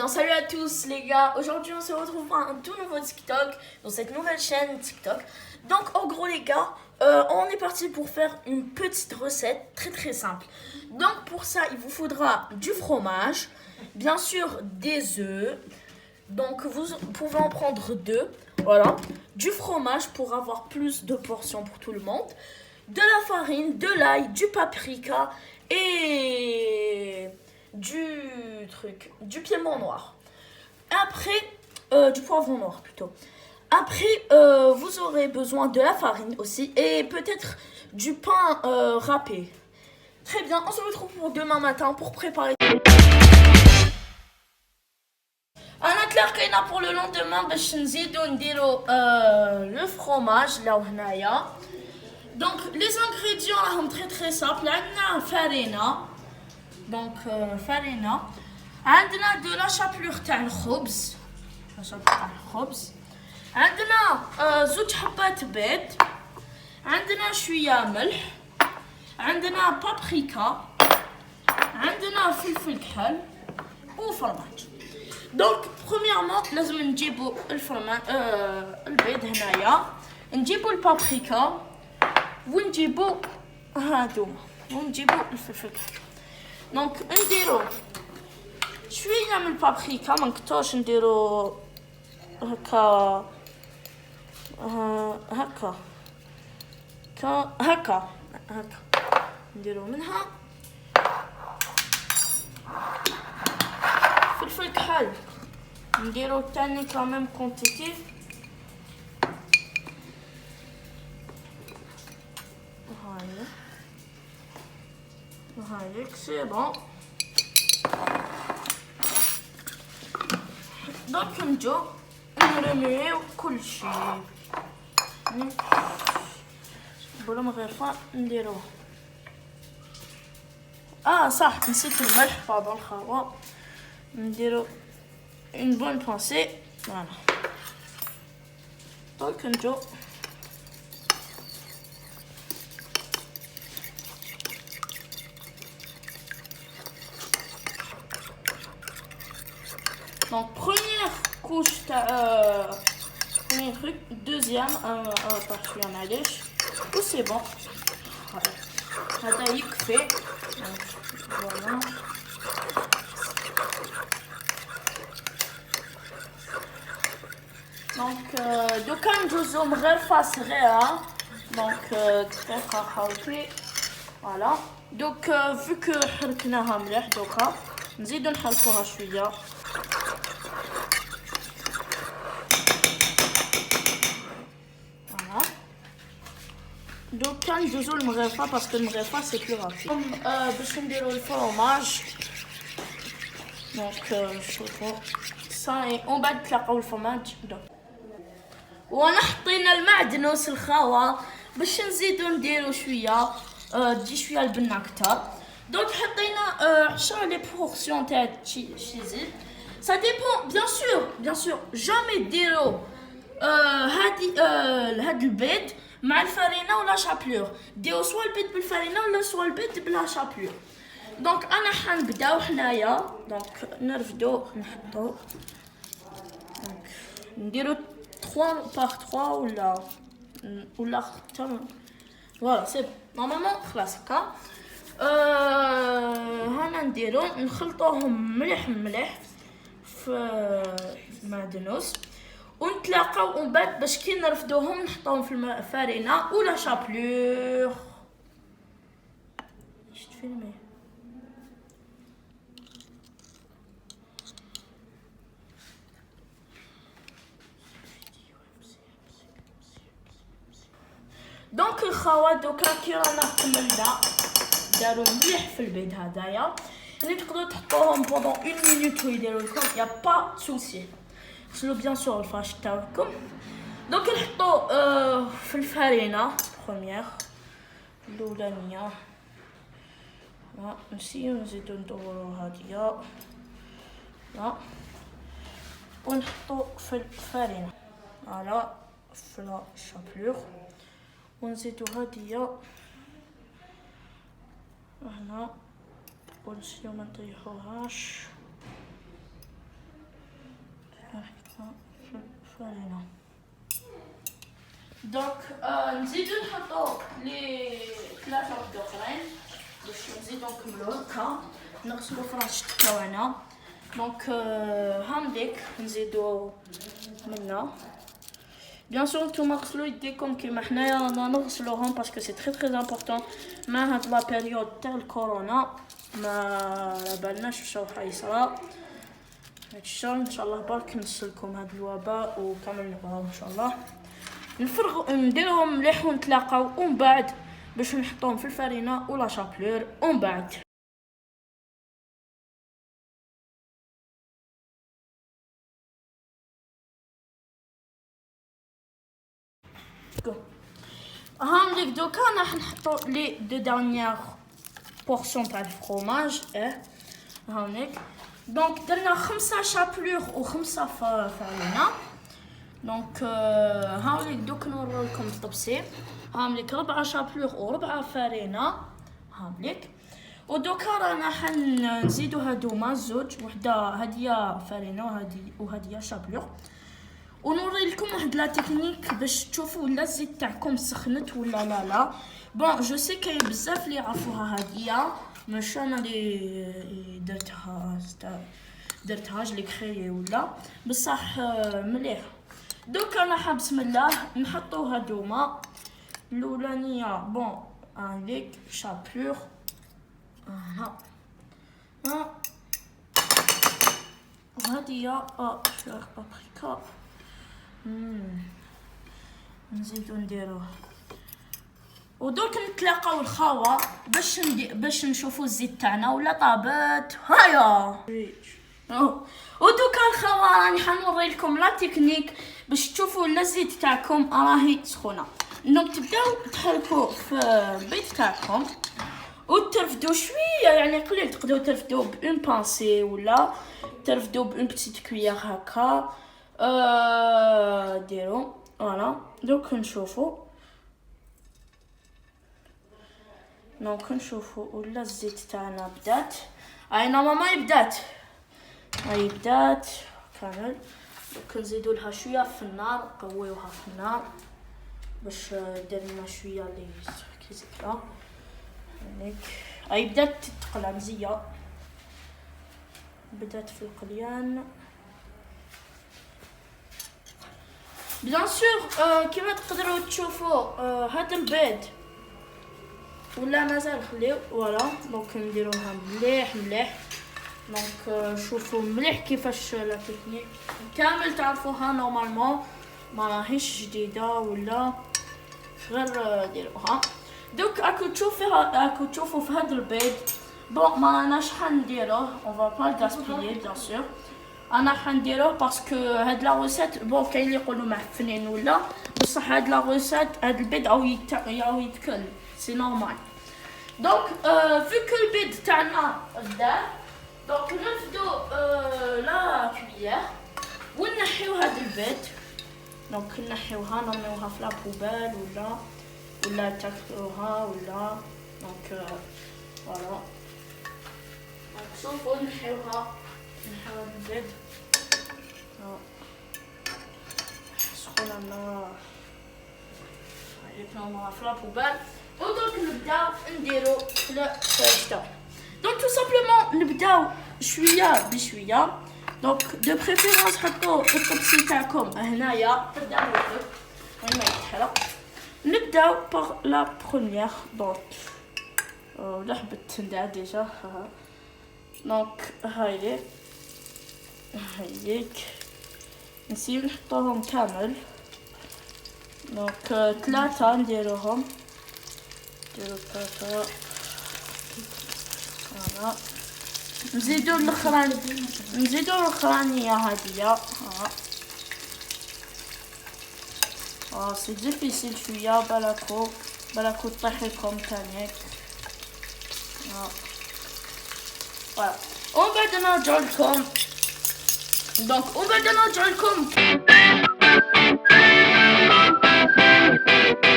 Bien, salut à tous les gars. Aujourd'hui, on se retrouve pour un tout nouveau TikTok dans cette nouvelle chaîne TikTok. Donc, en gros, les gars, on est parti pour faire une petite recette très simple. Donc, pour ça, il vous faudra du fromage, bien sûr des œufs. Donc, vous pouvez en prendre 2. Voilà. Du fromage pour avoir plus de portions pour tout le monde. De la farine, de l'ail, du paprika et du piment noir. Après, du poivron noir plutôt. Après, vous aurez besoin de la farine aussi et peut-être du pain râpé. Très bien, on se retrouve pour demain matin pour préparer. انا تلاقينا pour le lendemain باش نزيدو نديرو le fromage là هنايا. Donc les ingrédients راهم très simples. عندنا farina. Donc farina. عندنا de la chapelure تاع الخبز. عندنا زوج حبات بيض. عندنا شوية ملح. عندنا بابريكا. عندنا فلفل كحل وفرماج. Donc premièrement لازم نجيبو البيض هنايا، نجيبو البابريكا ونجيبو هادوما ونجيبو الفلفل كحل. دونك نديرو شويه من البابريكا، ما نكتروش، نديرو هكا نديرو منها. فلفل كحل نديرو تاني كاميم كونتيتي. هايك سي بون. دونك نجو نرميو كلشي بلا مغرفة نديروه. صح، نسيت الملح، باردون الخاوة. نديرو une bonne pincée. Voilà. Donc نجو donc première couche premier truc, deuxième partie معليش و c'est bon. هذا يكفي. voilà. Donc دوكا ندوزو مغرفة صغيرة. donc دقيقة حاولتي. voilà. donc vu que حركناها مليح دوكا نزيدو نحركوها شوية. voilà. دوكا ندوزو المغرفة باسكو المغرفة سي بلو رابيد. باش نديرو الفرماج. donc شوفو صاي ومن بعد تلاقاو الفرماج. وانا حطينا المعدنوس الخاوة باش نزيدو نديرو شويه تجي شويه البنه اكتر. دونك حطينا 10 لي بورسيون تاع التشيزي. سا ديبون بيان سور جامي ديرو هاد البيض مع الفارينه ولا شابلور. ديرو سوا البيض بالفارينه ولا سوا البيض بلا شابلور. دونك انا حنبداو حنايا. دونك نرفدو نحطو. دونك نديرو 3 par 3 ولا voilà c'est normalement خلاص هكا. هنا نديرو نخلطوهم مليح في المعدنوس ونتلاقاو ومن بعد باش كي نرفدوهم نحطوهم في الفارينه ولا شابلور. اش تفيلمي دونك الخوات دوكا كي رانا كملنا دارو مليح في البيض هدايا. يعني تقدروا تحطوهم بوندون 1 minute ويديروا لكم، يا با سوسي. غسلوا بيان سور الفاش تاعكم. دونك نحطو في الفارينه بروميير الاولانيه. نسيو نزيدو ندورو هادية ونحطو في الفارينه. فوالا في لا شابلور ونزيدو هادية هنا ونسيو ما نطيحوهاش. الفرينة. دونك نزيدو نحطو لي 3 وحدة أخرين باش نزيدو نكملو هكا. نغسلو فراشة تاعنا. دونك هامديك نزيدو منا. بيان سور نتوما غسلو يديكم كيما حنايا رانا نغسلوهم باسكو سي تري امبورطون مع هاد لا بيريود تاع الكورونا. ما بالناش واش راح يصرى هاد الشهر. ان شاء الله برك نسلكم هاد الوباء وكامل نبغاو ان شاء الله نفرغ نديرهم مليح ونتلاقاو ومن بعد باش نحطوهم في الفرينه ولا شابلور ومن بعد. هامليك دوكا راح نحطو لي دو دانيير بورسيون تاع الفرomage هامليك. دونك درنا 5 شابلور و5 فرينه. دونك هامليك دوك نوريكم التبصير. هامليك 4 شابلور و4 فرينه هامليك. ودوكا رانا حنزيدو هادوما زوج، وحده هاديه فرينه وهاديه شابلور. ونوري لكم واحد لا تكنيك باش تشوفوا لا الزيت تاعكم سخنت ولا لا. بون جو سي كاين بزاف لي يعرفوها هاديه، ماشي انا لي درتها لي كريي ولا بصح مليح. دوك انا بسم الله نحطو هادوما. الاولانيه بون هذيك شابلور ها وهاديه فلور بابريكا. نزيدو نديروه. ودوك نتلاقاو الخاوه باش نشوفوا الزيت تاعنا ولا طابت. هيا ودوكا الخاوه راني حنوري لكم لا تكنيك باش تشوفوا لا الزيت تاعكم راهي سخونه. دونك تبداو تحركوا في البيت تاعكم وترفدوا شويه، يعني قليل تقدروا ترفدوا بون بانسي ولا ترفدوا بون بتيت كويير هكا. ديرو فوالا. دوك نشوفوا ولا الزيت تاعنا بدات. هاي نورمالمون بدات، هاي بدات كامل. دوك نزيدو لها شويه في النار، نقويوها في النار باش دير لنا شويه لي كيزيكلا هنيك. هاي بدات تقلى مزيه، بدات في القليان. بيان سور كيما تقدروا تشوفوا هذا البيض ولا مازال خليو فوالا. دونك نديروها مليح. دونك شوفوا مليح كيفاش لا تكنيك كامل تعرفوها نورمالمون، ما راهيش جديده ولا غير ديروها. دوك راكو تشوفوا في هذا البيض. بون ما راناش حنديروه، اون فا با غاسبيي بيان سور. انا حنديروه باسكو هاد لا روسيت بون كاين اللي يقولوا معفنين ولا بصح هاد لا روسيت هاد البيض او يتكل سي نورمال. دونك فيك البيض تاعنا دار، دونك نرفدو لا كويير ونحيو هاد البيض. دونك نحيوها نرميوها في لا بوبال ولا تاكلوها ولا. دونك فوالا. دونك شوفوا نحيوها البيض سخونه النار. نرميوها في لا بوبال ودونك نبداو نديرو في الفرشته. دونك تو سامبلومون نبداو شويه بشويه. دونك دو بريفيرونس حطوا الطبسي تاعكم هنايا قدام وجهك وين ما يتحرق. نبداو باغ لا بروميير. دونك لحبت ندير ديجا. دونك هايليك نسيو نحطوهم كامل. دونك 3 نديروهم. ديرو 3 فوالا. نزيدو الاخرانيه هاديه. سي ديفيسيل شويه بالاكو طيح لكم تانيك. فوالا ومن بعد نرجع لكم.